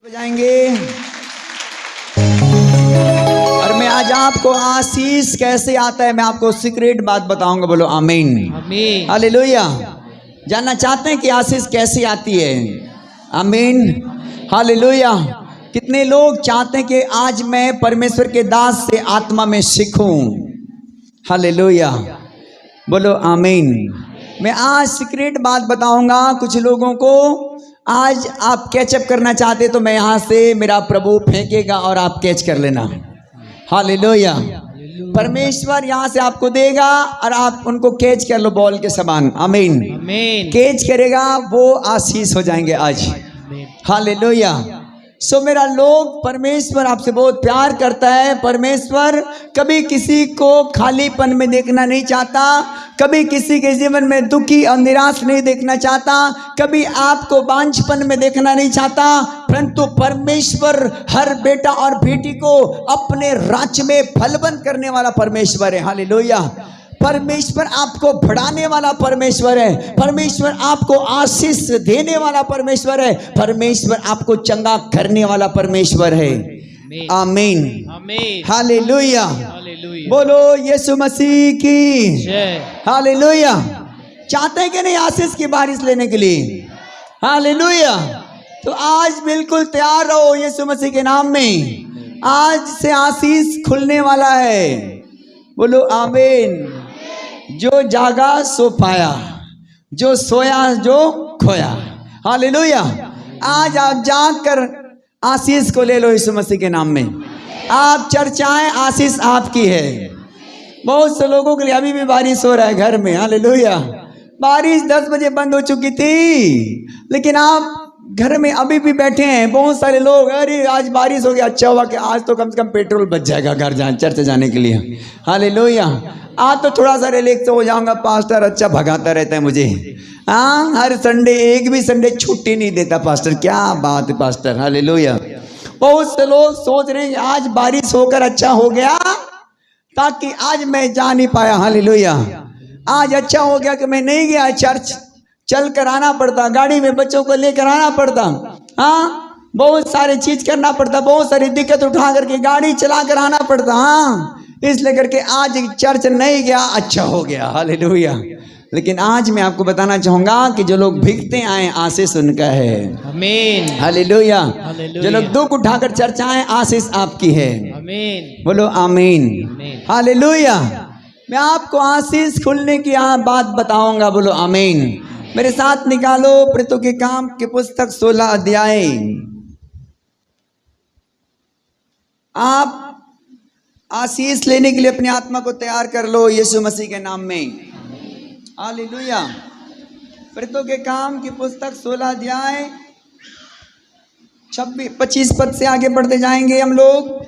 बजाएंगे और मैं आज आपको आशीष कैसे आता है, मैं आपको सीक्रेट बात बताऊंगा। बोलो आमीन, आमीन। हालेलुया। जानना चाहते हैं कि आशीष कैसे आती है? आमीन, हालेलुया। कितने लोग चाहते हैं कि आज मैं परमेश्वर के दास से आत्मा में सीखूं? हालेलुया, बोलो आमीन। मैं आज सीक्रेट बात बताऊंगा कुछ लोगों को। आज आप कैचअप करना चाहते तो मैं यहाँ से मेरा प्रभु फेंकेगा और आप कैच कर लेना। हालेलुया। परमेश्वर यहाँ से आपको देगा और आप उनको कैच कर लो बॉल के समान। आमीन, आमीन। कैच करेगा वो आशीष हो जाएंगे आज। हालेलुया। सो मेरा लोग, परमेश्वर आपसे बहुत प्यार करता है। परमेश्वर कभी किसी को खालीपन में देखना नहीं चाहता, कभी किसी के जीवन में दुखी और निराश नहीं देखना चाहता, कभी आपको बांझपन में देखना नहीं चाहता, परंतु परमेश्वर हर बेटा और बेटी को अपने राज्य में फलवंत करने वाला परमेश्वर है। हालेलुया। परमेश्वर आपको बढ़ाने वाला परमेश्वर है। परमेश्वर आपको आशीष देने वाला परमेश्वर है। परमेश्वर आपको चंगा करने वाला परमेश्वर है। आमीन, आमीन। हालेलुया। हालेलुया। बोलो यीशु मसीह की जय। हालेलुया। चाहते हैं कि नहीं आशीष की बारिश लेने के लिए? हालेलुया। तो आज बिल्कुल तैयार रहो यीशु मसीह के नाम में। आज से आशीष खुलने वाला है। बोलो आमीन। जो जागा सो पाया, जो सोया जो खोया। हालेलुया। आज आप जाग कर आशीष को ले लो यीशु मसीह के नाम में। आप चर्चाएं, आशीष आपकी है। बहुत से लोगों के लिए अभी भी बारिश हो रहा है घर में। हालेलुया। बारिश 10 बजे बंद हो चुकी थी, लेकिन आप घर में अभी भी बैठे हैं। बहुत सारे लोग, अरे आज बारिश हो गया, अच्छा हुआ कि आज तो कम से कम पेट्रोल बच जाएगा घर चर्च जाने के लिए। हालेलुया। आज तो थोड़ा सा रिलैक्स हो जाऊंगा, पास्टर अच्छा भगाता रहता है मुझे। हाँ, हर संडे, एक भी संडे छुट्टी नहीं देता पास्टर। क्या बात है पास्टर। हालेलुया। बहुत से लोग सोच रहे हैं आज बारिश होकर अच्छा हो गया, ताकि आज मैं जा नहीं पाया। हालेलुया। आज अच्छा हो गया कि मैं नहीं गया चर्च, चल कर आना पड़ता, गाड़ी में बच्चों को लेकर आना पड़ता। हाँ, बहुत सारे चीज करना पड़ता, बहुत सारी दिक्कत उठा करके गाड़ी चला कर आना पड़ता। हाँ, इसलिए करके आज चर्च नहीं गया, अच्छा हो गया। हालेलुया। लेकिन आज मैं आपको बताना चाहूंगा कि जो लोग भीगते आए आशीष उनका है। आमीन। हालेलुया। हालेलुया। जो लोग दुख उठाकर चर्च आए, आशीष आपकी है। आमीन। बोलो आमीन, आमीन। हालेलुया। मैं आपको आशीष खुलने की बात बताऊंगा। बोलो आमीन। मेरे साथ निकालो प्रेरितों के काम की पुस्तक 16 अध्याय। आप आशीष लेने के लिए अपनी आत्मा को तैयार कर लो यीशु मसीह के नाम में। हालेलुया। प्रेरितों के काम की पुस्तक 16 अध्याय 25 पद से आगे बढ़ते जाएंगे हम लोग।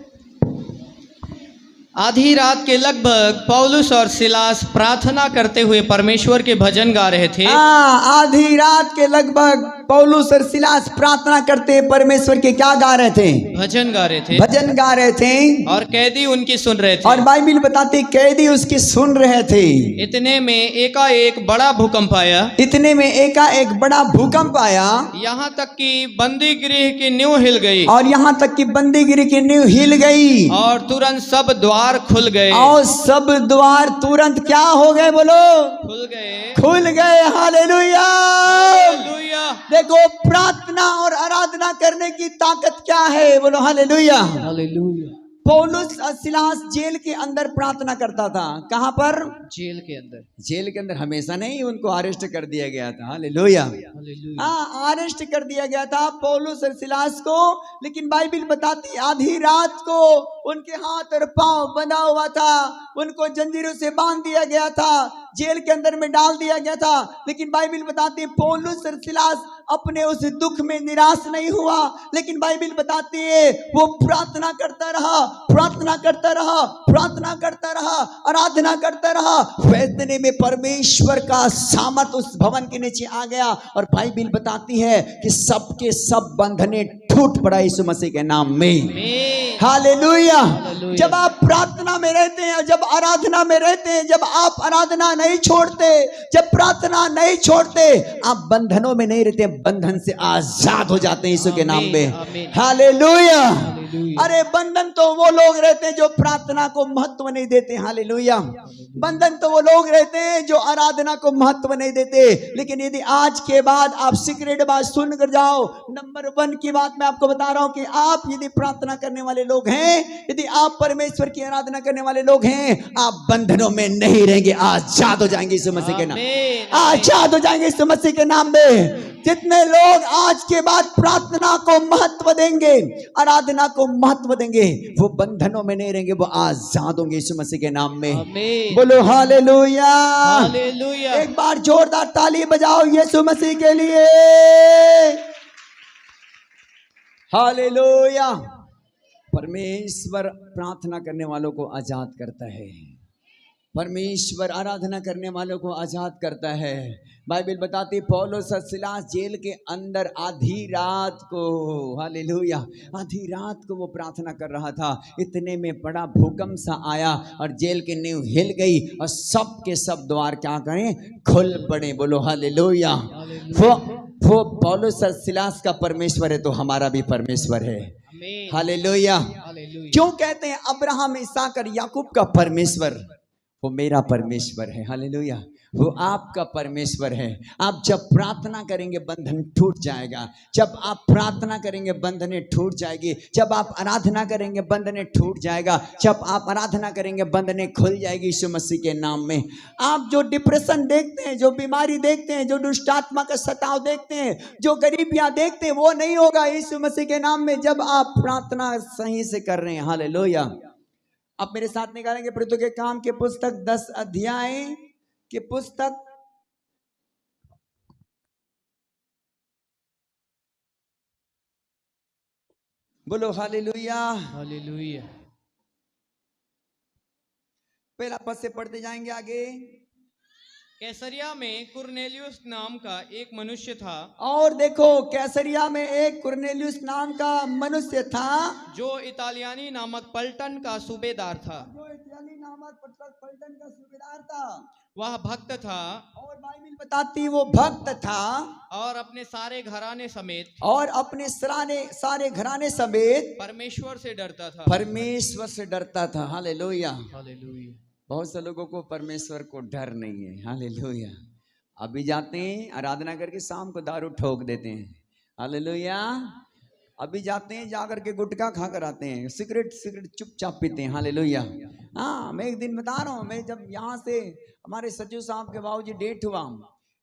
आधी रात के लगभग पौलुस और सिलास प्रार्थना करते हुए परमेश्वर के भजन गा रहे थे। आधी रात के लगभग पौलुस और सिलास प्रार्थना करते परमेश्वर के क्या गा रहे थे? भजन गा रहे थे। भजन गा रहे थे। और कैदी उनकी सुन रहे थे। और बाइबिल बताती कैदी उसकी सुन रहे थे। इतने में एकाएक बड़ा भूकंप आया। इतने में एकाएक बड़ा भूकंप आया। यहाँ तक कि बंदी गृह की नींव हिल गई। और यहाँ तक कि बंदी गृह की नींव हिल गई। और तुरंत सब द्वार खुल गए। और सब द्वार तुरंत क्या हो गए? बोलो, खुल गए। खुल गए। हालेलुया। हालेलुया। देखो, प्रार्थना और आराधना करने की ताकत क्या है? बोलो हालेलुया। हालेलुया। पौलुस और सिलास जेल के अंदर प्रार्थना करता था। कहां पर? जेल के अंदर। जेल के अंदर हमेशा नहीं, उनको अरेस्ट कर दिया गया था। हालेलुया। हालेलुया। हाँ, अरेस्ट कर दिया गया था पौलुस और सिलास को। लेकिन बाइबिल बताती आधी रात को उनके हाथ और पांव बंधा हुआ था, उनको जंजीरों से बांध दिया गया था, जेल के अंदर में डाल दिया गया था। लेकिन बाइबिल बताती है पौलुस और सिलास अपने उस दुख में निराश नहीं हुआ, लेकिन बाइबिल बताती है वो प्रार्थना करता रहा, प्रार्थना करता रहा, प्रार्थना करता रहा, आराधना करता रहा। वैतने में परमेश्वर का सामर्थ उस भवन के नीचे आ गया। और बाइबिल बताती है कि सबके सब बंधने टूट पड़ा यीशु मसीह के नाम में। आमीन। हालेलुया। हालेलुया। जब आप प्रार्थना में रहते हैं, जब आराधना में रहते हैं, जब आप आराधना नहीं छोड़ते, जब प्रार्थना नहीं छोड़ते, आप बंधनों में नहीं रहते, बंधन से आजाद हो जाते हैं यीशु के नाम में। आमीन। हालेलुया। हालेलुया। अरे बंधन तो वो लोग रहते हैं जो प्रार्थना को महत्व नहीं देते। हालेलुया। बंधन तो वो लोग रहते हैं जो आराधना को महत्व नहीं देते। लेकिन यदि आज के बाद आप सीक्रेट बात सुनकर जाओ, नंबर 1 की बात मैं आपको बता रहा हूं कि आप यदि प्रार्थना करने वाले लोग हैं, यदि आप परमेश्वर की आराधना करने वाले लोग हैं, आप बंधनों में नहीं रहेंगे, आजाद हो जाएंगे यीशु मसीह के नाम, आमीन। आजाद हो जाएंगे यीशु मसीह के नाम में। जितने लोग आज के बाद प्रार्थना को महत्व देंगे, आराधना को महत्व देंगे, वो बंधनों में नहीं रहेंगे, वो आजाद होंगे यीशु मसीह के नाम में। आमीन। बोलो हालेलुया। हालेलुया। एक बार जोरदार ताली बजाओ यीशु मसीह के लिए। हालेलुया। परमेश्वर प्रार्थना करने वालों को आजाद करता है, परमेश्वर आराधना करने वालों को आजाद करता है। बाइबल बताती पौलुस और सिलास जेल के अंदर आधी रात को, हालेलुया, आधी रात को वो प्रार्थना कर रहा था। इतने में बड़ा भूकंप सा आया और जेल की नींव हिल गई और सब के सब द्वार क्या करें, खुल पड़े। बोलो हालेलुया। वो पौलुस और सिलास का परमेश्वर है तो हमारा भी परमेश्वर है। आमीन। हालेलुया। हालेलुया। क्यों कहते हैं अब्राहम, इसहाक और याकूब का परमेश्वर? वो मेरा परमेश्वर है। हालेलुया। वो आपका परमेश्वर है। आप जब प्रार्थना करेंगे बंधन टूट जाएगा। जब आप प्रार्थना करेंगे बंधनें टूट जाएगी। जब आप आराधना करेंगे बंधनें टूट जाएगा। जब आप आराधना करेंगे बंधनें खुल जाएगी यीशु मसीह के नाम में। आप जो डिप्रेशन देखते हैं, जो बीमारी देखते हैं, जो दुष्ट आत्मा का सताव देखते हैं, जो गरीबियां देखते हैं, वो नहीं होगा यीशु मसीह के नाम में, जब आप प्रार्थना सही से कर रहे हैं। हालेलुया। आप मेरे साथ निकालेंगे प्रेरितों के काम के पुस्तक 10 अध्याय की पुस्तक, बोलो हालेलुया। हालेलुया। पहला पद से पढ़ते जाएंगे आगे। कैसरिया में कुरनेलियुस नाम का एक मनुष्य था, और देखो कैसरिया में एक कुरनेलियुस नाम का मनुष्य था, जो इतालियानी नामक पलटन का सूबेदार था। जो इताली नामक पलटन का सूबेदार था। वह भक्त था और बाइबल बताती वो भक्त था और अपने सारे घराने समेत और अपने सारे घराने समेत परमेश्वर से डरता था। परमेश्वर से डरता था। हालेलुया। हालेलुया। बहुत से लोगों को परमेश्वर को डर नहीं है। हालेलुया। अभी जाते हैं आराधना करके शाम को दारू ठोक देते हैं। हालेलुया। अभी जाते हैं जाकर के गुटखा खा कर आते हैं, सिगरेट चुपचाप पीते हैं। हालेलुया। हाँ, मैं एक दिन बता रहा हूँ, मैं जब यहाँ से हमारे सचिव साहब के बाबूजी डेट हुआ,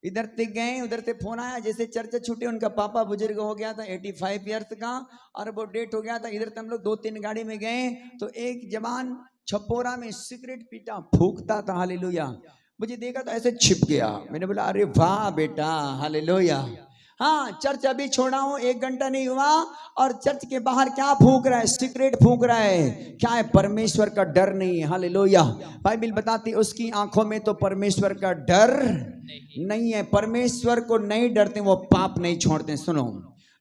इधर से गए, उधर से फोन आया, जैसे चर्चा छूटे, उनका पापा बुजुर्ग हो गया था 85 ईयर्स का और वो डेट हो गया था। इधर से हम लोग 2-3 गाड़ी में गए तो एक जवान छपोरा में सिगरेट पीटा फूकता था। हालेलुया। मुझे देखा तो ऐसे छिप गया। मैंने बोला अरे वाह बेटा, हालेलुया। हाँ, चर्च अभी छोड़ा हूँ, 1 घंटा नहीं हुआ और चर्च के बाहर क्या फूंक रहा है, सिगरेट फूंक रहा है। क्या है? परमेश्वर का डर नहीं है। हालेलुया। बाइबल बताती उसकी आंखों में तो परमेश्वर का डर नहीं है। परमेश्वर को नहीं डरते वो पाप नहीं छोड़ते। सुनो,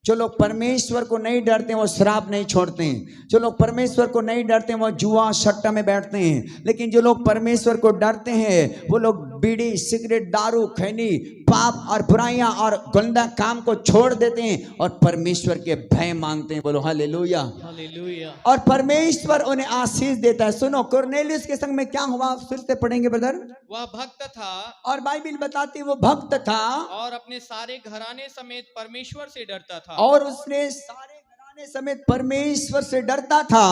जो लोग परमेश्वर को नहीं डरते वो शराब नहीं छोड़ते हैं। जो लोग परमेश्वर को नहीं डरते वो जुआ सट्टा में बैठते हैं। लेकिन जो लोग परमेश्वर को डरते हैं वो लोग बीड़ी, सिगरेट, दारू, खैनी, पाप और बुराइयां और गंदा काम को छोड़ देते हैं और परमेश्वर के भय मांगते हैं। बोलो हालेलुया। हालेलुया। और परमेश्वर उन्हें आशीष देता है। सुनो, कुरनेलियुस के संग में क्या हुआ, फिर से पढ़ेंगे ब्रदर। वह भक्त था और बाइबल बताती वो भक्त था और अपने सारे घराने समेत परमेश्वर से डरता था। और उसने सारे घराने समेत परमेश्वर से डरता था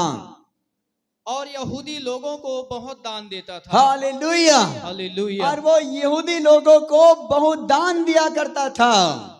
और यहूदी लोगों को बहुत दान देता था। हालेलुया। हालेलुया। और वो यहूदी लोगों को बहुत दान दिया करता था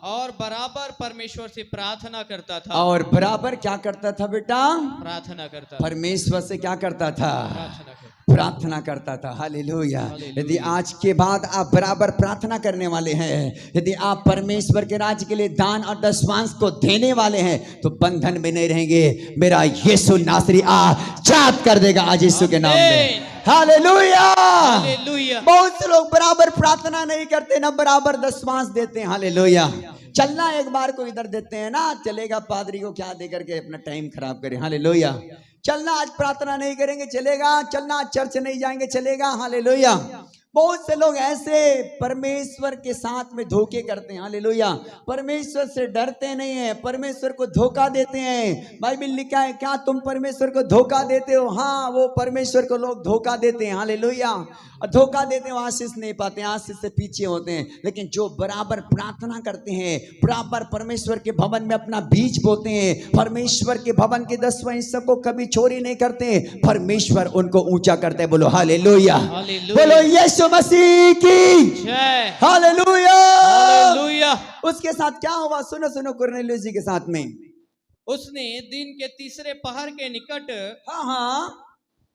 और बराबर परमेश्वर से प्रार्थना करता था। और बराबर क्या करता था बेटा? प्रार्थना करता था। परमेश्वर से क्या करता था? प्रार्थना करता। प्रार्थना करता था। हालेलुया। यदि आज के बाद आप बराबर प्रार्थना करने वाले हैं, यदि आप परमेश्वर के राज्य के लिए दान और दशमांश को देने वाले हैं तो बंधन में नहीं रहेंगे। मेरा यीशु नासरी आजाद कर देगा आज यीशु के नाम में। हालेलुया। हालेलुया। बहुत से लोग बराबर प्रार्थना नहीं करते, ना बराबर दशमांश देते हैं। हालेलुया। चलना एक बार को इधर देते हैं ना, चलेगा पादरी को क्या दे करके अपना टाइम खराब करें। हालेलुया। चलना आज प्रार्थना नहीं करेंगे चलेगा, चलना चर्च नहीं जाएंगे चलेगा। हालेलुया। बहुत से लोग ऐसे परमेश्वर के साथ में धोखे करते हैं। हालेलुया। परमेश्वर से डरते नहीं है, परमेश्वर को धोखा देते हैं। बाइबल लिखा है क्या तुम परमेश्वर को धोखा देते हो? हाँ, वो परमेश्वर को लोग धोखा देते हैं। हालेलुया। और धोखा देते हैं, आशीष नहीं पाते, आशीष से पीछे होते हैं। लेकिन जो बराबर प्रार्थना करते हैं, बराबर परमेश्वर के भवन में अपना बीज बोते हैं, परमेश्वर के भवन के 10वां हिस्सा को कभी चोरी नहीं करते, परमेश्वर उनको ऊंचा करते हैं। बोलो हालेलुया। बोलो यीशु मसीह की जय। हालेलुया। हालेलुया। उसके साथ क्या हुआ? सुनो सुनो, कुरनेलियुस जी के साथ में उसने दिन के तीसरे पहर के निकट हाँ हाँ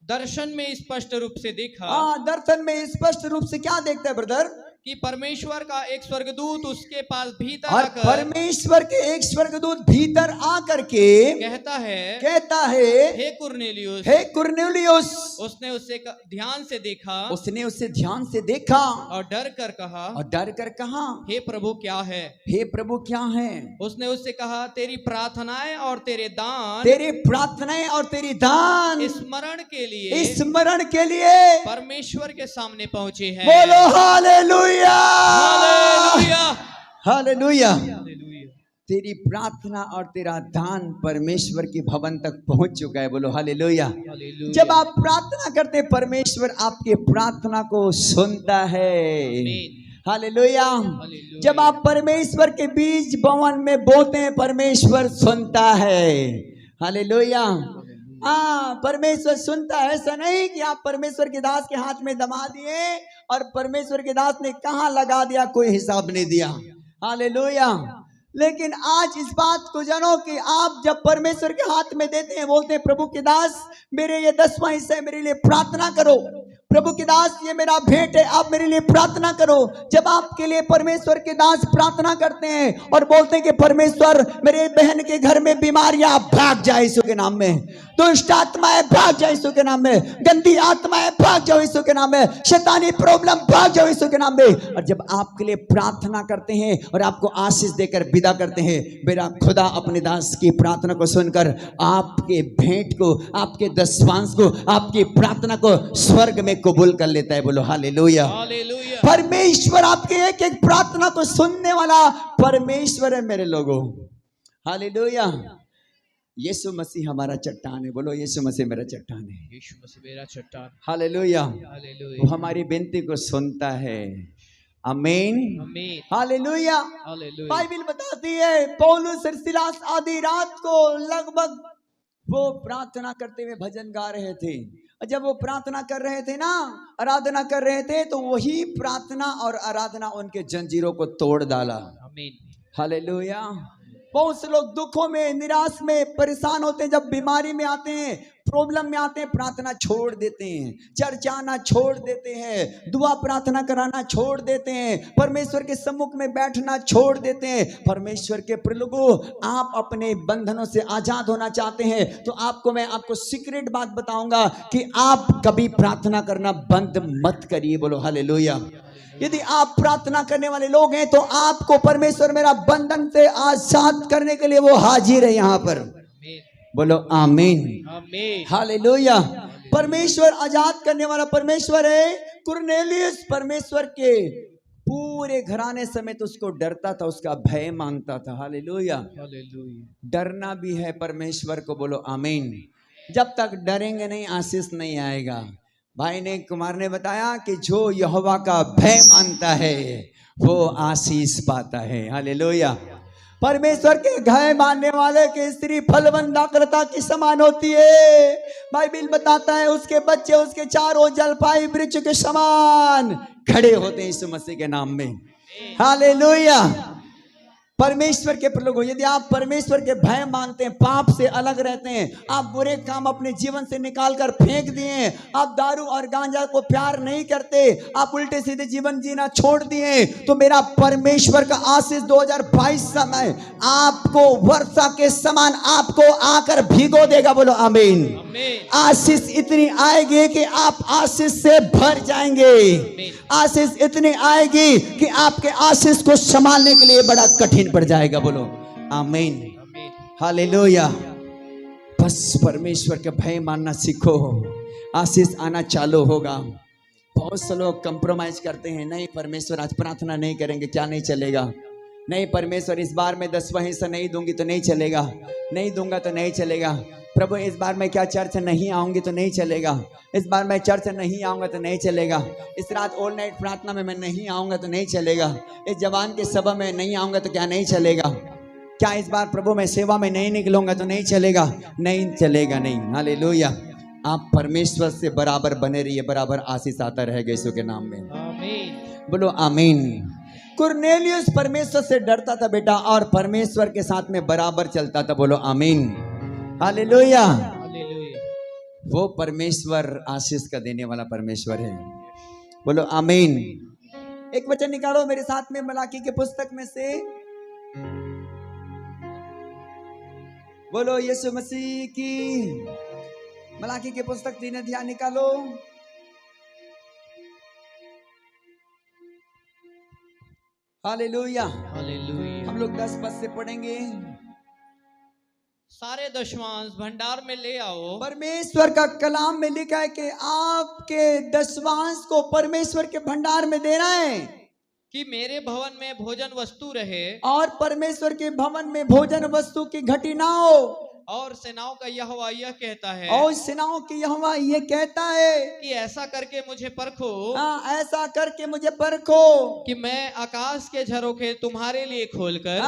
दर्शन में स्पष्ट रूप से देखा हाँ, दर्शन में स्पष्ट रूप से क्या देखता है ब्रदर? कि परमेश्वर का एक स्वर्गदूत उसके पास भीतर और आकर परमेश्वर के एक स्वर्गदूत भीतर आकर के कहता है हे कुरनेलियुस। हे कुरनेलियुस। उसने उसे ध्यान से देखा, उसने उसे ध्यान से देखा और डर कर कहा, हे प्रभु क्या है? हे प्रभु क्या है? उसने उससे कहा, तेरी प्रार्थनाएं और तेरे दान स्मरण के लिए परमेश्वर के सामने पहुंचे हैं। बोलो हालेलुया। हालेलुया। हालेलुया। हालेलुया। तेरी प्रार्थना और तेरा दान परमेश्वर के भवन तक पहुंच चुका है। बोलो हालेलुया। हालेलुया। जब आप प्रार्थना करते हैं, परमेश्वर आपके प्रार्थना को सुनता है। हालेलुया। जब आप परमेश्वर के बीज भवन में बोते हैं, परमेश्वर सुनता है। हालेलुया। हाँ, परमेश्वर सुनता है। ऐसा नहीं कि आप परमेश्वर के दास के हाथ में दमा दिए और परमेश्वर के दास ने कहाँ लगा दिया, कोई हिसाब नहीं दिया। हालेलुया। लेकिन आज इस बात को जानो कि आप जब परमेश्वर के हाथ में देते हैं, बोलते हैं प्रभु के दास मेरे ये 10वां हिस्सा है, मेरे लिए प्रार्थना करो। प्रभु के दास ये मेरा भेंट है, आप मेरे लिए प्रार्थना करो। जब आपके लिए परमेश्वर के दास प्रार्थना करते हैं और बोलते हैं कि परमेश्वर मेरे बहन के घर में बीमारियां भाग जाए यीशु के नाम में, दुष्ट आत्माएं भाग जाए यीशु के नाम में, गंदी आत्माएं भाग जाओ यीशु के नाम में, शैतानी प्रॉब्लम भाग जाओ यीशु के नाम में। और जब आपके लिए प्रार्थना करते हैं और आपको आशीष देकर विदा करते हैं, मेरा खुदा अपने दास की प्रार्थना को सुनकर आपके भेंट को, आपके दशवांश को, आपकी प्रार्थना को स्वर्ग में कबूल कर लेता है। बोलो हालेलुया। हालेलुया। परमेश्वर आपके एक एक प्रार्थना को सुनने वाला परमेश्वर है मेरे लोगों। हालेलुया। यीशु मसीह हमारा चट्टान है। बोलो यीशु मसीह मेरा चट्टान है। यीशु मसीह मेरा चट्टान। हालेलुया। हालेलुया। वो हमारी विनती को सुनता है। आमीन। आमीन। हालेलुया। हालेलुया। बाइबल बताती है पौलुस और सिलास आधी रात को लगभग वो प्रार्थना करते हुए भजन गा रहे थे। और जब वो प्रार्थना कर रहे थे ना, आराधना कर रहे थे, तो वही प्रार्थना और आराधना उनके जंजीरों को तोड़ डाला। आमीन। हालेलुया। बहुत से लोग दुखों में, निराश में, परेशान होते हैं, जब बीमारी में आते हैं, प्रॉब्लम में आते हैं, प्रार्थना छोड़ देते हैं, चर्च आना छोड़ देते हैं, दुआ प्रार्थना कराना छोड़ देते हैं, परमेश्वर के सम्मुख में बैठना छोड़ देते हैं। परमेश्वर के प्रलोगों, आप अपने बंधनों से आजाद होना चाहते हैं तो मैं आपको सीक्रेट बात बताऊंगा कि आप कभी प्रार्थना करना बंद मत करिए। बोलो हालेलुया। यदि आप प्रार्थना करने वाले लोग हैं तो आपको परमेश्वर मेरा बंधन से आजाद करने के लिए वो हाजिर है यहाँ पर। बोलो आमीन। आमीन। हालेलुया। परमेश्वर आजाद करने वाला परमेश्वर है। कुरनेलियुस परमेश्वर के पूरे घराने समेत उसको डरता था, उसका भय मानता था। हालेलुया। हालेलुया। डरना भी है परमेश्वर को। बोलो आमीन। जब तक डरेंगे नहीं, आशीष नहीं आएगा। भाई ने कुमार ने बताया कि जो यहोवा का भय मानता है वो आशीष पाता है। हालेलुया। परमेश्वर के भय मानने वाले की स्त्री फलवंत दाखलता की समान होती है। बाइबल बताता है उसके बच्चे उसके चारों जलपाई वृक्ष के समान खड़े होते हैं यीशु मसीह के नाम में। हालेलुया। परमेश्वर के प्रलोगों, यदि आप परमेश्वर के भय मानते हैं, पाप से अलग रहते हैं, आप बुरे काम अपने जीवन से निकाल कर फेंक दिए, आप दारू और गांजा को प्यार नहीं करते, आप उल्टे सीधे जीवन जीना छोड़ दिए, तो मेरा परमेश्वर का आशीष 2022 समय आपको वर्षा के समान आपको आकर भिगो देगा। बोलो आमीन। आशीष इतनी आएगी कि आप आशीष से भर जाएंगे। आशीष इतनी आएगी कि आपके आशीष को संभालने के लिए बड़ा कठिन बढ़ जाएगा। बोलो आमीन, हालेलुया। बस परमेश्वर के भय मानना सीखो, आशीष आना चालू होगा। बहुत से लोग कंप्रोमाइज करते हैं, नहीं परमेश्वर आज प्रार्थना नहीं करेंगे क्या नहीं चलेगा, नहीं परमेश्वर इस बार मैं 10वां हिस्सा नहीं दूंगी तो नहीं चलेगा, नहीं दूंगा तो नहीं चलेगा। प्रभु इस बार मैं क्या चर्च नहीं आऊंगी तो नहीं चलेगा, इस बार मैं चर्च नहीं आऊंगा तो नहीं चलेगा, इस रात ऑल नाइट प्रार्थना में मैं नहीं आऊंगा तो नहीं चलेगा, इस जवान के सभा में नहीं आऊंगा तो क्या नहीं चलेगा, क्या इस बार प्रभु मैं सेवा में नहीं निकलूंगा तो नहीं चलेगा, नहीं चलेगा नहीं। हालेलुया। आप परमेश्वर से बराबर बने रहिए, बराबर आशीष आता रहेगा यीशु के नाम में। बोलो आमीन। कुरनेलियुस परमेश्वर से डरता था बेटा, और परमेश्वर के साथ में बराबर चलता था। बोलो आमीन, हालेलुया। वो परमेश्वर आशीष का देने वाला परमेश्वर है। बोलो आमीन। एक वचन निकालो मेरे साथ में मलाकी के पुस्तक में से, बोलो यीशु मसीह की। मलाकी के पुस्तक 3 अध्याय निकालो। Hallelujah, hallelujah. हम लोग 10 पद से पढ़ेंगे। सारे दशमांश भंडार में ले आओ। परमेश्वर का कलाम में लिखा है कि आपके दशमांश को परमेश्वर के भंडार में देना है, कि मेरे भवन में भोजन वस्तु रहे, और परमेश्वर के भवन में भोजन वस्तु की घटी ना हो। और सेनाओं का यहोवा यह कहता है, और सेनाओं की यहोवा ये कहता है कि ऐसा करके मुझे परखो, ऐसा करके मुझे परखो कि मैं आकाश के झरोखे तुम्हारे लिए खोलकर,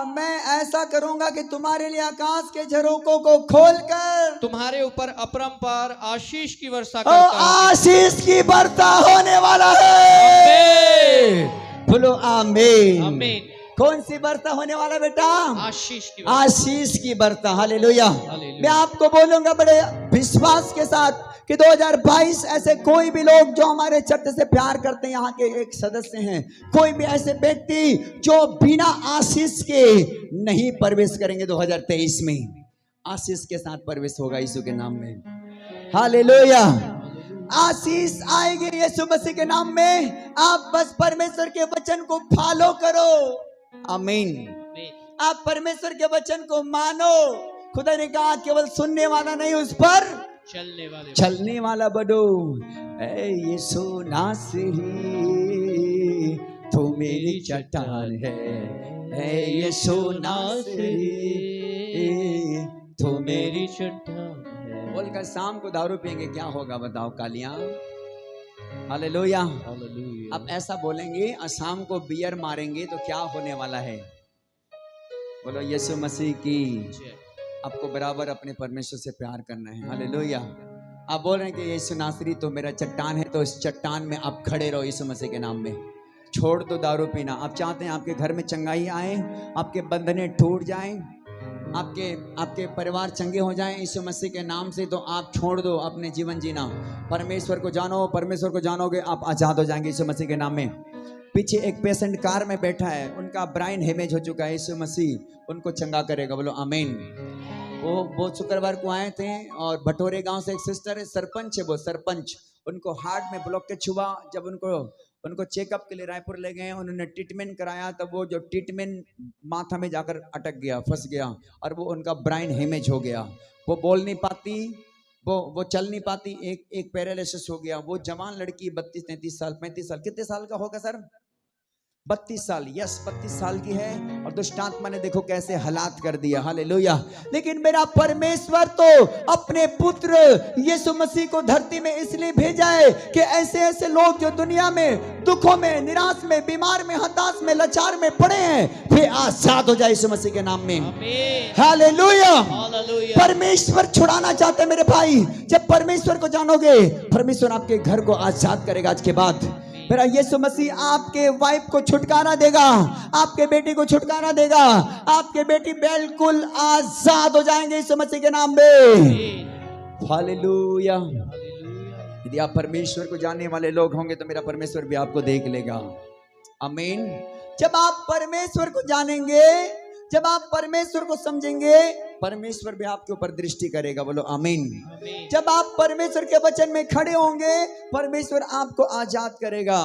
मैं ऐसा करूंगा कि तुम्हारे लिए आकाश के झरोकों को खोलकर तुम्हारे ऊपर अपरंपार आशीष की वर्षा करता हूं। आशीष की वर्षा होने वाला है। बोलो आमीन, आमीन। कौन सी वर्षा होने वाला बेटा? आशीष की आशीष की वर्षा। हालेलुया। हालेलुया। मैं आपको बोलूंगा बड़े विश्वास के साथ कि 2022 ऐसे कोई भी लोग जो हमारे चर्च से प्यार करते हैं, यहाँ के एक सदस्य हैं, कोई भी ऐसे व्यक्ति जो बिना आशीष के नहीं प्रवेश करेंगे 2023 में, आशीष के साथ प्रवेश होगा यीशु के नाम में। हालेलुया। आशीष आएगी यीशु मसीह के नाम में। आप बस परमेश्वर के वचन को फॉलो करो। आमीन। आप परमेश्वर के वचन को मानो। खुदा ने कहा केवल सुनने वाला नहीं, उस पर चलने वाला बनो। ऐ यीशु नासरी तू मेरी चट्टान है, ऐ यीशु नासरी तू मेरी चट्टान है। बोलकर शाम को दारू पियेंगे क्या होगा बताओ कालियां? हालेलुया। अब ऐसा बोलेंगे और शाम को बियर मारेंगे तो क्या होने वाला है? बोलो यीशु मसीह की। आपको बराबर अपने परमेश्वर से प्यार करना है। हालेलुया। आप बोल रहे हैं कि यीशु नासरी तो मेरा चट्टान है, तो इस चट्टान में आप खड़े रहो यीशु मसीह के नाम में। छोड़ दो दारू पीना। आप चाहते हैं आपके घर में चंगाई आए, आपके बंधने टूट जाएं, आपके परिवार चंगे हो जाएं यीशु मसीह के नाम से, तो आप छोड़ दो अपने जीवन जीना। परमेश्वर को जानो, परमेश्वर को जानोगे आप आजाद हो जाएंगे यीशु मसीह के नाम में। पीछे एक पेशेंट कार में बैठा है, उनका ब्रेन हेमेज हो चुका है, यीशु मसीह उनको चंगा करेगा। बोलो आमीन। वो शुक्रवार को आए थे और भटोरे गांव से एक सिस्टर है, सरपंच है, वो सरपंच, उनको हार्ट में ब्लॉकेज हुआ। जब उनको चेकअप के लिए रायपुर ले गए, उन्होंने ट्रीटमेंट कराया, तब वो जो ट्रीटमेंट माथा में जाकर अटक गया, फंस गया, और वो उनका ब्रेन हेमेज हो गया। वो बोल नहीं पाती, वो चल नहीं पाती, एक पैरालिसिस हो गया। वो जवान लड़की 32-33 साल 35 साल, कितने साल का होगा सर? 32 साल। यस 32 साल की है, और दुष्टात्मा ने देखो कैसे हालात कर दिया। हालेलुया। लेकिन मेरा परमेश्वर तो अपने पुत्र यीशु मसीह को धरती में इसलिए भेजा है कि ऐसे ऐसे लोग जो दुनिया में दुखों में, निराश में, बीमार में, हताश में, लाचार में पड़े हैं, वे आजाद हो जाए यीशु मसीह के नाम में। हालेलुया। परमेश्वर छुड़ाना चाहते हैं मेरे भाई। जब परमेश्वर को जानोगे, परमेश्वर आपके घर को आजाद करेगा। आज के बाद मेरा यीशु मसीह आपके वाइफ को छुटकारा देगा, आपके बेटी को छुटकारा देगा, आपके बेटी बिल्कुल आजाद हो जाएंगे यीशु मसीह के नाम में। हालेलुया। यदि आप परमेश्वर को जानने वाले लोग होंगे तो मेरा परमेश्वर भी आपको देख लेगा। आमीन। जब आप परमेश्वर को जानेंगे, जब आप परमेश्वर को समझेंगे, परमेश्वर भी आपके ऊपर दृष्टि करेगा। बोलो आमीन। जब आप परमेश्वर के वचन में खड़े होंगे, परमेश्वर आपको आजाद करेगा।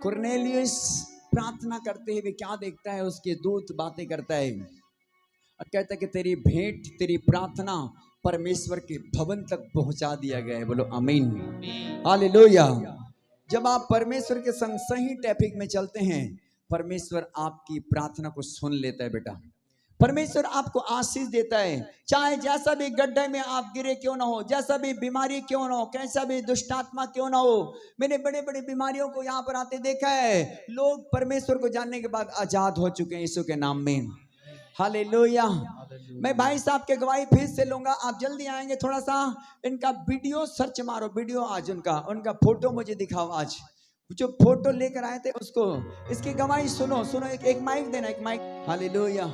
कुरनेलियुस प्रार्थना करते हुए क्या देखता है, उसके दूत बातें करता है और कहता है कि तेरी भेंट, तेरी प्रार्थना परमेश्वर के भवन तक पहुंचा दिया गया है। बोलो आमीन, हालेलुया। जब आप परमेश्वर के संग सही ट्रैफिक में चलते हैं, परमेश्वर आपकी प्रार्थना को सुन लेता है बेटा। परमेश्वर आपको आशीष देता है, चाहे जैसा भी गड्ढे में आप गिरे क्यों ना हो, जैसा भी बीमारी क्यों ना हो, कैसा भी दुष्टात्मा क्यों ना हो। मैंने बड़े बड़े बीमारियों को यहाँ पर आते देखा है, लोग परमेश्वर को जानने के बाद आजाद हो चुके हैं यीशु के नाम में। हालेलुया। मैं भाई साहब के गवाही फिर से लूंगा, आप जल्दी आएंगे। थोड़ा सा इनका वीडियो सर्च मारो, वीडियो आज उनका फोटो मुझे दिखाओ। आज जो फोटो लेकर आए थे उसको, इसकी गवाही सुनो। एक माइक देना, एक माइक। हालेलुया।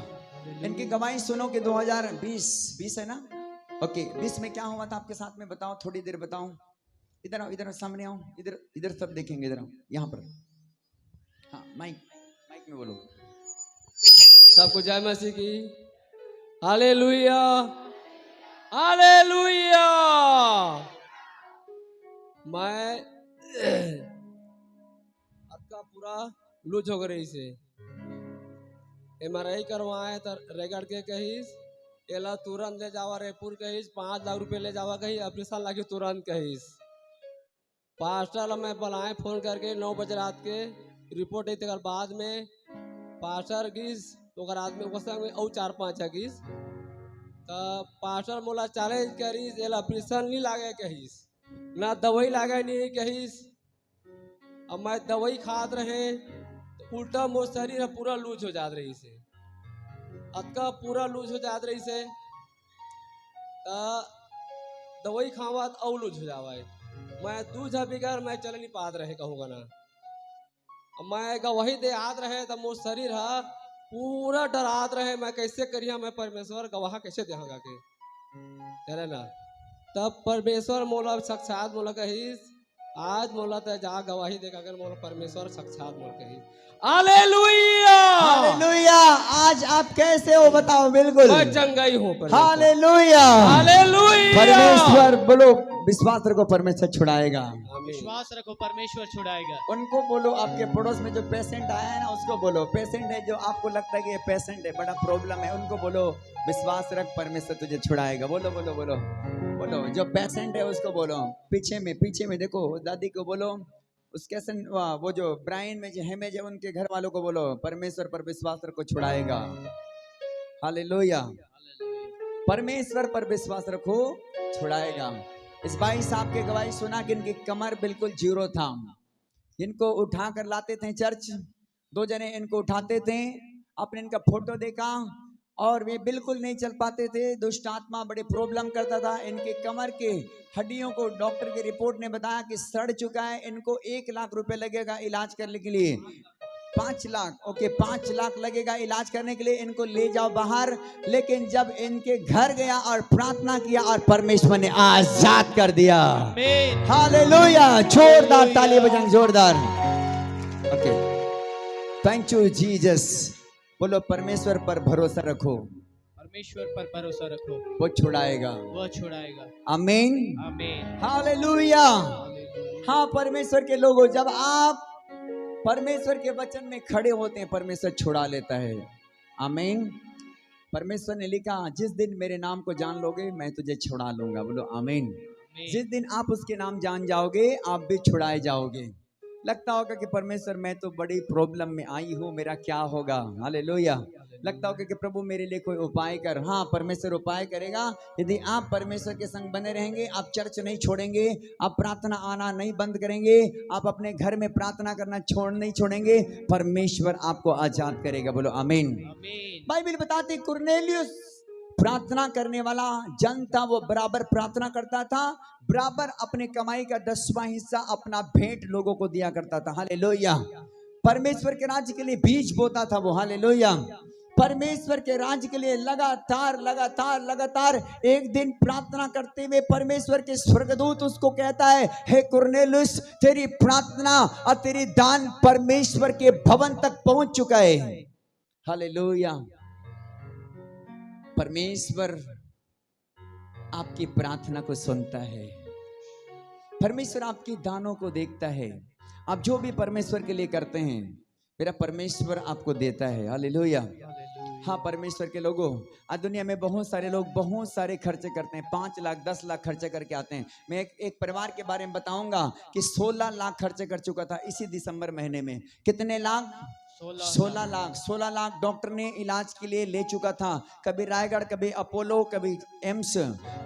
इनकी गवाही सुनो कि 2020 है ना, ओके 20 में क्या हुआ था आपके साथ में, बताओ थोड़ी देर बताओ। इधर आओ, इधर सामने आओ, इधर सब देखेंगे, इधर आओ यहाँ पर। हाँ माइक में बोलो। सबको जय मसीह की। Hallelujah, hallelujah. मैं आपका पूरा लूज हो गई से MRI करवाए तो रेगड़ के कहीस एला तुरंत ले जावा, रेपुर कहीस 5 लाख रुपये ले जावा, कही ऑपरेशन लागे तुरंत कहीस। पास्टर मैं बुलाए फोन करके 9 बजे रात के रिपोर्ट आई, तक बाद में पास्टर गिस तो आदमी में और 4-5 गिस तो पास्टर मोला चैलेंज करीस, एला ऑपरेशन नहीं लागे कहीस, ना दवाई लागे नहीं कहीस। अब मैं दवाई खात रहे तो उल्टा मोर शरीर पूरा लूज हो जात रही से, अतका पूरा लूज हो जात रही से दवाई खावा तो और लूज हो जावा। मैं दूध बिगर मैं चल नहीं पात रहे कहूँगा ना। मैं गवाही दे आत रहे तो मोर शरीर हा पूरा डरात रहे, मैं कैसे करिया, मैं परमेश्वर गवाह कैसे देहागा के है ना। तब परमेश्वर मोला साक्षात मोला कहीस, आज मोला तो जा गवाही देगा कर मोला परमेश्वर साक्षात मोला कहीस। Hallelujah, hallelujah. आज आप कैसे हो बताओ? बिल्कुल मैं चंगाई हूँ। Hallelujah, hallelujah. परमेश्वर बोलो, विश्वास रखो परमेश्वर छुड़ाएगा। विश्वास रखो परमेश्वर छुड़ाएगा। उनको बोलो, आपके पड़ोस में जो पेशेंट आया है ना उसको बोलो, पेशेंट है जो आपको लगता है कि ये पेशेंट है, बड़ा प्रॉब्लम है, उनको बोलो विश्वास रख परमेश्वर तुझे छुड़ाएगा। बोलो बोलो बोलो बोलो। जो पेशेंट है उसको बोलो, पीछे में देखो दादी को बोलो, उसके वो जो ब्राइन में जो हेमेज है उनके घर वालों को बोलो परमेश्वर पर विश्वास रखो छुड़ाएगा। हालेलुया। परमेश्वर पर विश्वास रखो छुड़ाएगा। इस भाई साहब के गवाही सुना कि इनकी कमर बिल्कुल जीरो था, इनको उठा कर लाते थे चर्च, 2 जने इनको उठाते थे। आपने इनका फोटो देखा और वे बिल्कुल नहीं चल पाते थे, दुष्ट आत्मा बड़े प्रॉब्लम करता था। इनके कमर के हड्डियों को डॉक्टर की रिपोर्ट ने बताया कि सड़ चुका है, इनको 1 लाख रुपए लगेगा इलाज करने के लिए। 5 लाख, ओके 5 लाख लगेगा इलाज करने के लिए, इनको ले जाओ बाहर। लेकिन जब इनके घर गया और प्रार्थना किया और परमेश्वर ने आजाद कर दिया। हालेलुया। जोरदार ताली बजाएं, जोरदार। Okay, thank you Jesus. बोलो परमेश्वर पर भरोसा रखो, परमेश्वर पर भरोसा रखो, वो छुड़ाएगा, वो छुड़ाएगा। आमीन, आमीन, हालेलुया। हाँ परमेश्वर के लोगों, जब आप परमेश्वर के वचन में खड़े होते हैं परमेश्वर छुड़ा लेता है। आमीन। परमेश्वर ने लिखा, जिस दिन मेरे नाम को जान लोगे मैं तुझे छुड़ा लूंगा। बोलो आमीन। जिस दिन आप उसके नाम जान जाओगे आप भी छुड़ाए जाओगे। लगता होगा कि परमेश्वर मैं तो बड़ी प्रॉब्लम में आई हूँ, मेरा क्या होगा। हालेलुया। लगता होगा कि प्रभु मेरे लिए कोई उपाय कर। हाँ परमेश्वर उपाय करेगा यदि आप परमेश्वर के संग बने रहेंगे। आप चर्च नहीं छोड़ेंगे, आप प्रार्थना आना नहीं बंद करेंगे, आप अपने घर में प्रार्थना करना नहीं छोड़ेंगे, परमेश्वर आपको आजाद करेगा। बोलो आमीन। बाइबल बताती कुरनेलियुस प्रार्थना करने वाला जन था, वो बराबर प्रार्थना करता था, बराबर अपने कमाई का 10वां हिस्सा अपना भेंट लोगों को दिया करता था। हालेलुया। परमेश्वर के राज्य के लिए बीज बोता था वो। हालेलुया। परमेश्वर के राज्य के लिए लगातार एक दिन प्रार्थना करते हुए परमेश्वर के स्वर्गदूत उसको कहता है, हे कुरनेलियुस तेरी प्रार्थना और तेरी दान परमेश्वर के भवन तक पहुंच चुका है। हालेलुया। परमेश्वर आपकी प्रार्थना को सुनता है, परमेश्वर आपकी दानों को देखता है। आप जो भी परमेश्वर के लिए करते हैं, मेरा परमेश्वर आपको देता है। हालेलुया। हाँ परमेश्वर के लोगों, आज दुनिया में बहुत सारे लोग बहुत सारे खर्चे करते हैं, 5 लाख 10 लाख खर्चे करके आते हैं। मैं एक परिवार के बारे में बताऊंगा कि 16 लाख खर्चे कर चुका था इसी दिसंबर महीने में। कितने लाख? 16 लाख डॉक्टर ने इलाज के लिए ले चुका था। कभी रायगढ़, कभी अपोलो, कभी एम्स।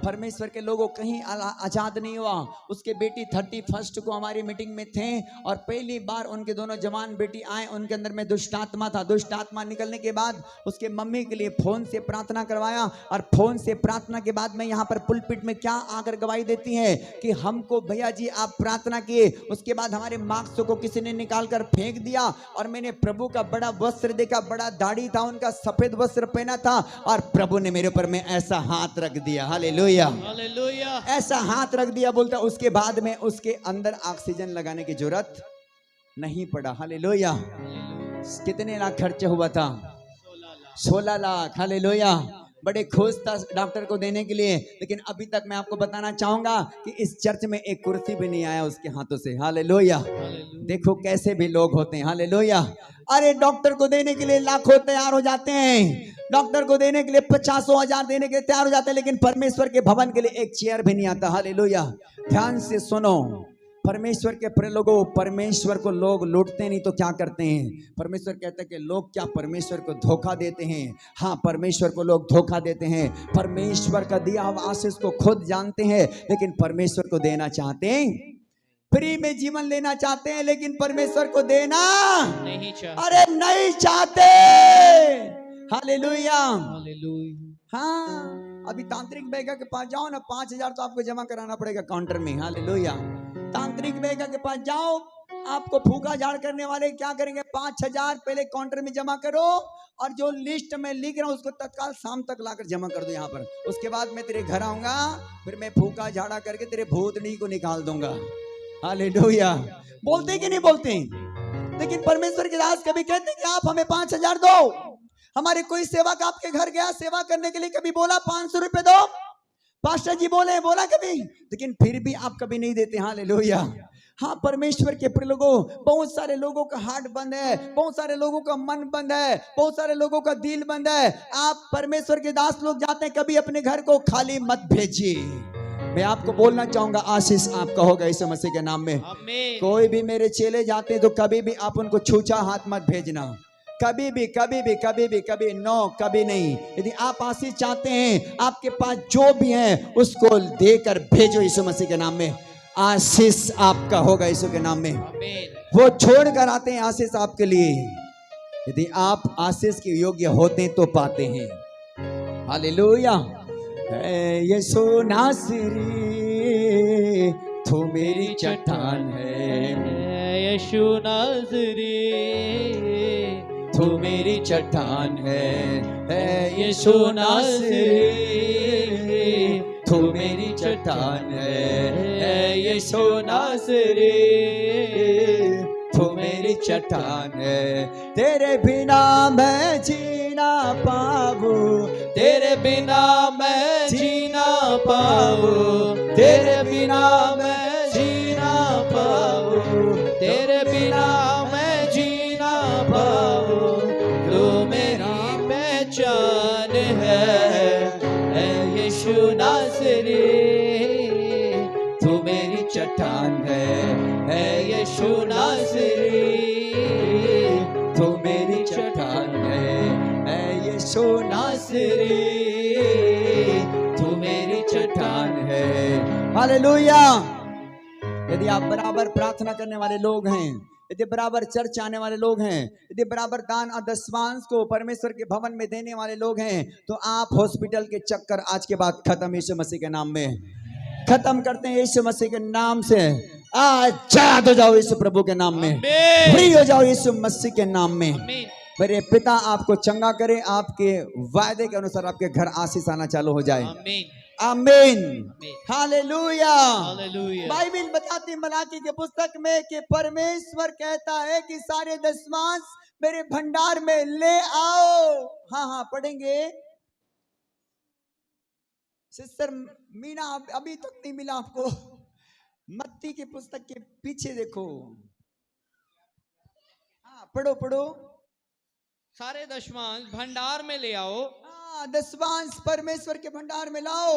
परमेश्वर के लोगों कहीं आजाद नहीं हुआ। उसके बेटी 31 को हमारी मीटिंग में थे और पहली बार उनके दोनों जवान बेटी आए, उनके अंदर में दुष्ट आत्मा था। दुष्ट आत्मा निकलने के बाद उसके मम्मी के लिए फोन से प्रार्थना करवाया और फोन से प्रार्थना के बाद में यहाँ पर पुलपिट में क्या आकर गवाही देती है कि हमको भैया जी आप प्रार्थना किए, उसके बाद हमारे मार्क्स को किसी ने निकाल कर फेंक दिया और मैंने प्रभु का बड़ा वस्त्र देखा, बड़ा दाढ़ी था उनका, सफेद वस्त्र पहना था और प्रभु ने मेरे ऊपर में ऐसा हाथ रख दिया। Hallelujah, hallelujah. ऐसा हाथ रख दिया। बोलता उसके बाद में उसके अंदर ऑक्सीजन लगाने की जरूरत नहीं पड़ा। हालेलुया। कितने लाख खर्च हुआ था? 16 लाख। हालेलुया। बड़े खुश था डॉक्टर को देने के लिए, लेकिन अभी तक मैं आपको बताना चाहूंगा कि इस चर्च में एक कुर्सी भी नहीं आया उसके हाथों से। हालेलुया। देखो कैसे भी लोग होते हैं। हालेलुया। अरे डॉक्टर को देने के लिए लाखों तैयार हो जाते हैं, डॉक्टर को देने के लिए 50,000 देने के लिए तैयार हो जाते हैं, लेकिन परमेश्वर के भवन के लिए एक चेयर भी नहीं आता। हालेलुया। ध्यान से सुनो, परमेश्वर के लोगों, परमेश्वर को लोग लूटते नहीं तो क्या करते हैं? परमेश्वर कहता है कि लोग क्या परमेश्वर को धोखा देते हैं। हाँ परमेश्वर को लोग धोखा देते हैं। परमेश्वर का दिया हुआ आशीष को खुद जानते हैं, लेकिन परमेश्वर को देना चाहते हैं। फ्री में जीवन लेना चाहते हैं, लेकिन परमेश्वर को देना नहीं चाहते। अरे नहीं चाहते। हालेलुया। हाँ अभी तांत्रिक बेगा के पास जाओ ना, 5,000 तो आपको जमा कराना पड़ेगा काउंटर में। हालेलुया। तांत्रिक बेगा के पास जाओ, आपको फूका झाड़ करने वाले क्या करेंगे? 5,000 पहले काउंटर में जमा करो और जो लिस्ट में लिख रहा हूं उसको तत्काल शाम तक लाकर जमा कर दो यहाँ पर। उसके बाद मैं तेरे घर आऊंगा, फिर मैं फूका झाड़ा करके तेरे भूतनी को निकाल दूंगा। हालेलुया। बोलते कि नहीं बोलते? लेकिन परमेश्वर के दास कभी कहते कि आप हमें 5,000 दो। हमारे कोई सेवक आपके घर गया सेवा करने के लिए, कभी बोला 500 रुपए दो? पास्टर जी बोला कभी? लेकिन फिर भी आप कभी नहीं देते। हालेलुया। हाँ परमेश्वर के प्रिय लोगों, बहुत सारे लोगों का हार्ट बंद है, बहुत सारे लोगों का मन बंद है, बहुत सारे लोगों का दिल बंद है। आप परमेश्वर के दास लोग जाते हैं, कभी अपने घर को खाली मत भेजिए। मैं आपको बोलना चाहूंगा आशीष आपका होगा यीशु मसीह के नाम में। कोई भी मेरे चेले जाते हैं तो कभी भी आप उनको छूछा हाथ मत भेजना। कभी भी नो, कभी नहीं। यदि आप आशीष चाहते हैं, आपके पास जो भी है उसको देकर भेजो यीशु मसीह के नाम में। आशीष आपका होगा यीशु के नाम में। वो छोड़ कर आते हैं आशीष आपके लिए। यदि आप आशीष के योग्य होते हैं तो पाते हैं। हालेलुया। यीशु नासरी तू मेरी चट्टान है, यीशु नासरी तू मेरी चट्टान है, यीशु नासरी तू मेरी चट्टान है, यीशु नासरी तू मेरी चट्टान है। तेरे बिना मैं जीना पाऊं, तेरे बिना मैं जीना पाऊं, तेरे बिना मैं जीना पाऊं, तेरे बिना मैं जीना पाऊं। तू मेरी पहचान है यीशु नासरी तू मेरी चट्टान है यीशु नासरी तू मेरी चट्टान है यीशु नासरी तू मेरी चट्टान है। हालेलुया। यदि आप बराबर प्रार्थना करने वाले लोग हैं, यदि बराबर चर्च आने वाले लोग हैं, यदि बराबर दान और दशमांश को परमेश्वर के भवन में देने वाले लोग हैं, तो आप हॉस्पिटल के चक्कर आज के बाद खत्म यीशु मसीह के नाम में खत्म करते हैं। यीशु मसीह के नाम से आजाद हो जाओ यीशु प्रभु के नाम में, फ्री हो जाओ यीशु मसीह के नाम में। मेरे पिता आपको चंगा करे, आपके वायदे के अनुसार आपके घर आशीष आना चालू हो जाए। आमीन। हालेलुया। बाइबल बताती मलाकी के पुस्तक में कि परमेश्वर कहता है कि सारे दशमांश मेरे भंडार में ले आओ। हाँ पढ़ेंगे। सिस्टर मीना अभी तक नहीं मिला आपको? मत्ती की पुस्तक के पीछे देखो। हाँ पढ़ो पढ़ो। सारे दशमांश भंडार में ले आओ हाँ, दशमांश परमेश्वर के भंडार में लाओ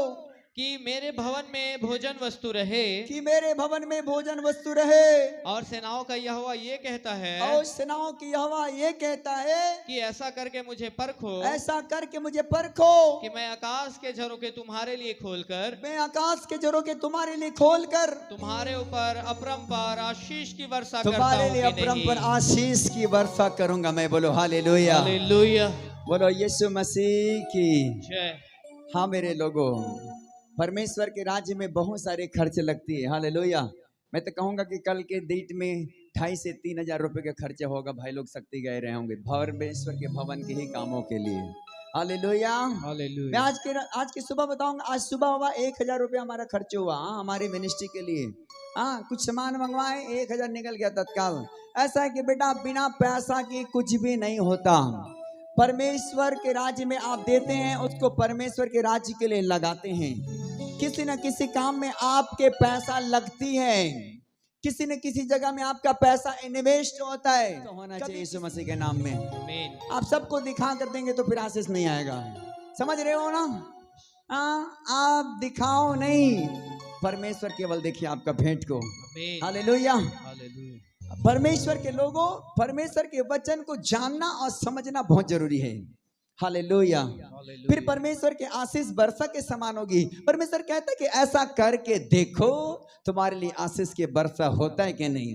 कि मेरे भवन में भोजन वस्तु रहे। कि मेरे भवन में भोजन वस्तु रहे। और सेनाओं का यहोवा ये कहता है और सेनाओं की यहोवा ये कहता है कि ऐसा करके मुझे परखो, ऐसा करके मुझे परखो कि मैं आकाश के झरोखे तुम्हारे लिए खोलकर, मैं आकाश के झरोखे तुम्हारे लिए खोलकर तुम्हारे ऊपर अपरंपार आशीष की वर्षा करता तुम्हारे हूं लिए कि अपरंपार नहीं। आशीष की वर्षा करूंगा मैं। बोलो हालेलुया, हालेलुया, बोलो यीशु मसीह की जय। हाँ मेरे लोगों, परमेश्वर के राज्य में बहुत सारे खर्च लगती है। हालेलुया। मैं तो कहूंगा कि कल के डेट में 2,500 से 3,000 रुपए का खर्चा होगा। भाई लोग शक्ति गए रहे होंगे परमेश्वर के भवन के ही कामों के लिए। हालेलुया। मैं हालेलुया, आज की सुबह बताऊंगा। आज सुबह हुआ 1,000 रुपया हमारा खर्च हुआ हमारी मिनिस्ट्री के लिए। हाँ, कुछ सामान मंगवाए, 1,000 निकल गया तत्काल। ऐसा है कि बेटा बिना पैसा की कुछ भी नहीं होता। परमेश्वर के राज्य में आप देते हैं, उसको परमेश्वर के राज्य के लिए लगाते हैं। किसी न किसी काम में आपके पैसा लगती है, किसी न किसी जगह में आपका पैसा इन्वेस्ट होता है। तो होना चाहिए यीशु मसीह के नाम में। आमीन। आप सबको दिखा कर देंगे तो फिर आशीष नहीं आएगा। समझ रहे हो ना? आप दिखाओ नहीं, परमेश्वर केवल देखिए आपका भेंट को। आमीन। हालेलुया। हालेलुया, परमेश्वर के लोगों, परमेश्वर के वचन को जानना और समझना बहुत जरूरी है। हालेलुया। फिर परमेश्वर के आशीष वर्षा के समान होगी। परमेश्वर कहता है कि ऐसा करके देखो तुम्हारे लिए आशीष के वर्षा होता है कि नहीं।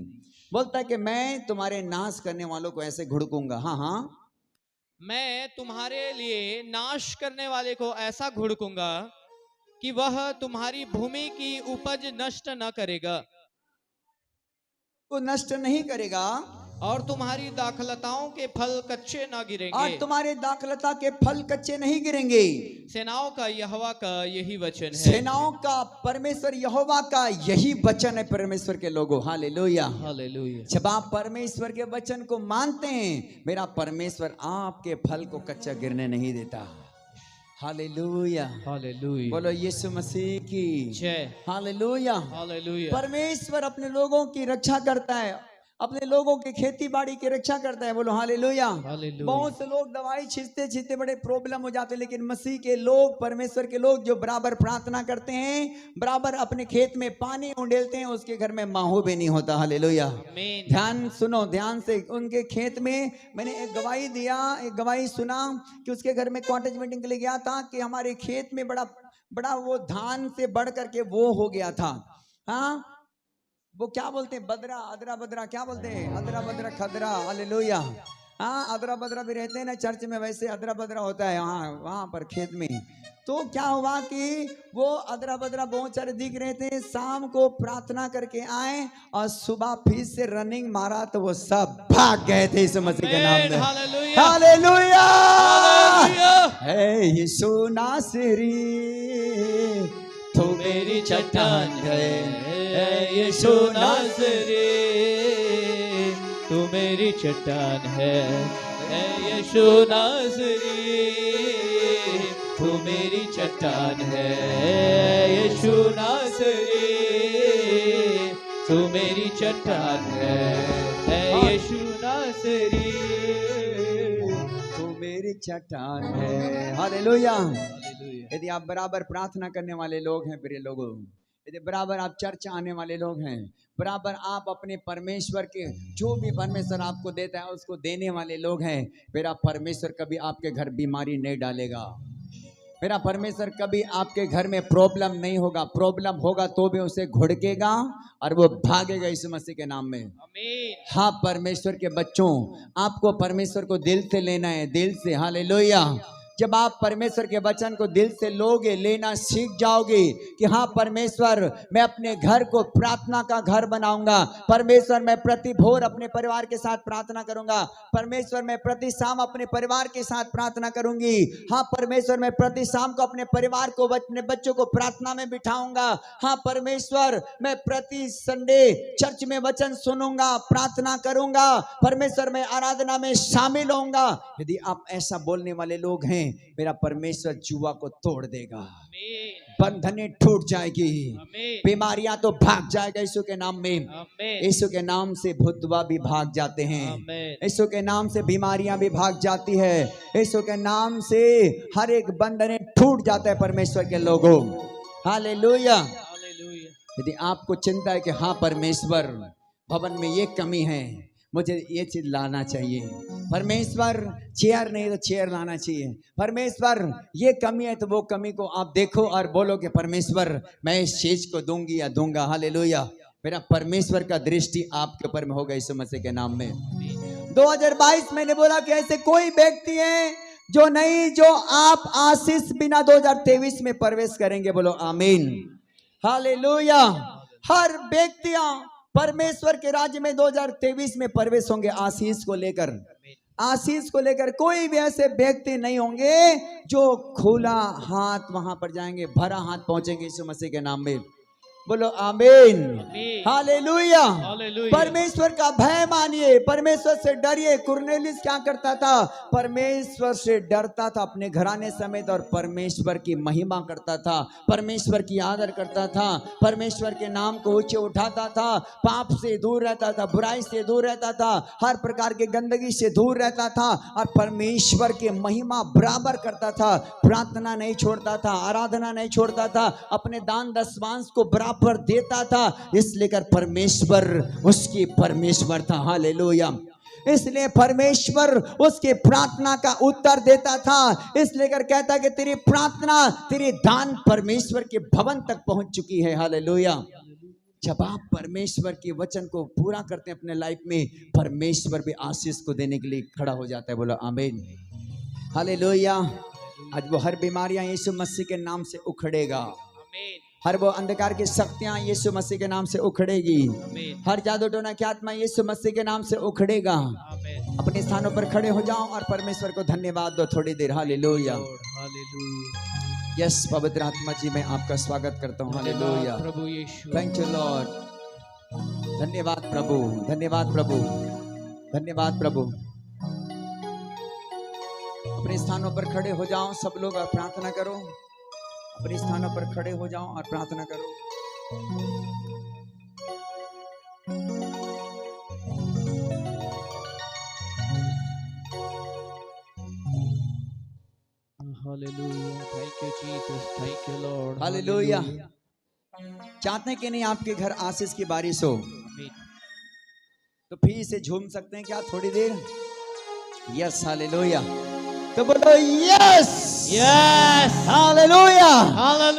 बोलता है कि मैं तुम्हारे नाश करने वालों को ऐसे घुड़कूंगा। हाँ हाँ, मैं तुम्हारे लिए नाश करने वाले को ऐसा घुड़कूंगा कि वह तुम्हारी भूमि की उपज नष्ट न करेगा, को नष्ट नहीं करेगा, और तुम्हारी दाखलताओं के फल कच्चे न और गिरेंगे। तुम्हारे दाखलता के फल कच्चे नहीं गिरेंगे। सेनाओं का यहोवा का यही वचन है। सेनाओं का परमेश्वर यहोवा का यही वचन है परमेश्वर के लोगों। हालेलुया। हालेलुया, जब आप परमेश्वर के वचन को मानते हैं, मेरा परमेश्वर आपके फल को कच्चा गिरने नहीं देता। हालेलुया। हालेलुया, बोलो यीशु मसीह की जय। हालेलुया। हालेलुया, परमेश्वर अपने लोगों की रक्षा करता है, अपने लोगों की खेती बाड़ी की रक्षा करता है। बोलो हालेलुया। हालेलुया। बहुत से लोग दवाई छींचते छींचते बड़े प्रॉब्लम हो जाते हैं, लेकिन मसीह के लोग, परमेश्वर के लोग जो बराबर प्रार्थना करते हैं, बराबर अपने खेत में पानी उंडेलते हैं, उसके घर में माहू भी नहीं होता। हालेलुया। आमीन। ध्यान सुनो ध्यान से। उनके खेत में मैंने एक गवाही दिया, एक गवाही सुना कि उसके घर में कॉटेज मीटिंग के लिए गया था कि हमारे खेत में बड़ा बड़ा वो धान से बढ़ करके वो हो गया था। हाँ, वो क्या बोलते हैं, बदरा, अदरा बदरा, क्या बोलते हैं, अदरा बदरा खदरा। हालेलुया। हाँ, अदरा बदरा भी रहते हैं ना चर्च में, वैसे अदरा बदरा होता है वहाँ पर खेत में। तो क्या हुआ कि वो अदरा बदरा बहुत सारे दिख रहे थे। शाम को प्रार्थना करके आए और सुबह फिर से रनिंग मारा तो वो सब भाग गए थे यीशु मसीह के नाम में। Hallelujah, hallelujah. हालेलुया। हे यीशु नासरी, तू मेरी चट्टान है, ऐ यीशु नासरी, तू मेरी चट्टान है, ऐ यीशु नासरी, तू मेरी चट्टान है, ऐ यीशु नासरी, तू मेरी चट्टान है, ऐ यीशु नासरी, तू मेरी चट्टान है। हालेलुया। हालेलुया, यदि आप बराबर प्रार्थना करने वाले लोग हैं प्रिय लोगों, यदि बराबर आप चर्च आने वाले लोग हैं, बराबर आप अपने परमेश्वर के जो भी परमेश्वर आपको देता है उसको देने वाले लोग हैं, मेरा परमेश्वर कभी आपके घर बीमारी नहीं डालेगा। मेरा परमेश्वर कभी आपके घर में प्रॉब्लम नहीं होगा। प्रॉब्लम होगा तो भी उसे घुड़केगा और वो भागेगा यीशु मसीह के नाम में। आमीन। हाँ, परमेश्वर के बच्चों, आपको परमेश्वर को दिल से लेना है, दिल से। हालेलुया। जब आप परमेश्वर के वचन को दिल से लोगे, लेना सीख जाओगे कि हाँ परमेश्वर, मैं अपने घर को प्रार्थना का घर बनाऊंगा। परमेश्वर, मैं प्रति भोर अपने परिवार के साथ प्रार्थना करूंगा। परमेश्वर, मैं प्रति शाम अपने परिवार के साथ प्रार्थना करूंगी। हाँ परमेश्वर, मैं प्रति शाम को अपने परिवार को, अपने बच्चों को प्रार्थना में बिठाऊंगा। हाँ परमेश्वर, मैं प्रति संडे चर्च में वचन सुनूंगा, प्रार्थना करूंगा। परमेश्वर, मैं आराधना में शामिल होऊंगा। यदि आप ऐसा बोलने वाले लोग हैं, मेरा परमेश्वर जुआ को तोड़ देगा, आमीन। बंधनें टूट जाएगी, आमीन बीमारियां तो भाग जाएगा यीशु के नाम में। आमीन यीशु के नाम से भूतवा भी भाग जाते हैं, आमीन यीशु के नाम से बीमारियां भी भाग जाती है, यीशु के नाम से हर एक बंधन टूट जाता है परमेश्वर के लोगों। हालेलुया। हालेलुया यदि आपको चिंता है कि हाँ परमेश्वर भवन में ये कमी है, मुझे ये चीज लाना चाहिए, परमेश्वर चेयर नहीं तो चेयर लाना चाहिए, परमेश्वर ये कमी है तो वो कमी को आप देखो और बोलो कि परमेश्वर मैं इस चीज को दूंगी या दूंगा। हालेलुया। मेरा परमेश्वर का दृष्टि आपके ऊपर में होगा यीशु मसीह के नाम में। 2022 मैंने बोला कि ऐसे कोई व्यक्ति है जो नहीं, जो आप आशीष बिना 2023 में प्रवेश करेंगे, बोलो आमीन। हालेलुया। हर व्यक्तियां परमेश्वर के राज्य में 2023 में प्रवेश होंगे आशीष को लेकर, आशीष को लेकर। कोई भी ऐसे व्यक्ति नहीं होंगे जो खुला हाथ वहां पर जाएंगे, भरा हाथ पहुंचेंगे यीशु मसीह के नाम में, बोलो आमीन। हालेलुया। हालेलुया परमेश्वर का भय मानिए, परमेश्वर से डरिए। कुरनेलियुस क्या करता था? परमेश्वर से डरता था अपने घराने समेत और परमेश्वर की महिमा करता था, परमेश्वर की आदर करता था, परमेश्वर के नाम को ऊंचे उठाता था, पाप से दूर रहता था, बुराई से दूर रहता था, हर प्रकार की गंदगी से दूर रहता था और परमेश्वर की महिमा बराबर करता था। प्रार्थना नहीं छोड़ता था, आराधना नहीं छोड़ता था, अपने दान दशमांश को पर देता था, इसलिए कर परमेश्वर उसकी परमेश्वर था। हालेलुया। इसलिए परमेश्वर उसके प्रार्थना का उत्तर देता था, इसलिए कर कहता कि तेरी प्रार्थना, तेरी दान परमेश्वर के भवन तक पहुंच चुकी है। हालेलुया। जब आप परमेश्वर के वचन को पूरा करते हैं अपने लाइफ में, परमेश्वर भी आशीष को देने के लिए खड़ा हो जाता है, बोलो आमीन। हालेलुया। आज वो हर बीमारियां यीशु मसीह के नाम से उखड़ेगा, हर वो अंधकार की शक्तियां यीशु मसीह के नाम से उखड़ेगी, हर जादू टोना की आत्मा यीशु मसीह के नाम से उखड़ेगा। अपने स्थानों पर खड़े हो जाओ और परमेश्वर को धन्यवाद दो थोड़ी देर। हालेलुया। यस पवित्र आत्मा जी, मैं आपका स्वागत करता हूँ। हालेलुया। प्रभु यीशु, थैंक यू लॉर्ड। धन्यवाद प्रभु, धन्यवाद प्रभु, धन्यवाद प्रभु। अपने स्थानों पर खड़े हो जाओ सब लोग और प्रार्थना करो। अपने स्थानों पर खड़े हो जाओ और प्रार्थना करो। Hallelujah. Thank you Jesus, thank you Lord. Hallelujah. चाहते हैं कि नहीं आपके घर आशीष की बारिश हो, तो फिर से झूम सकते हैं क्या थोड़ी देर? Yes hallelujah. तो बोलो यस यस हालेलुया। हालेलुया।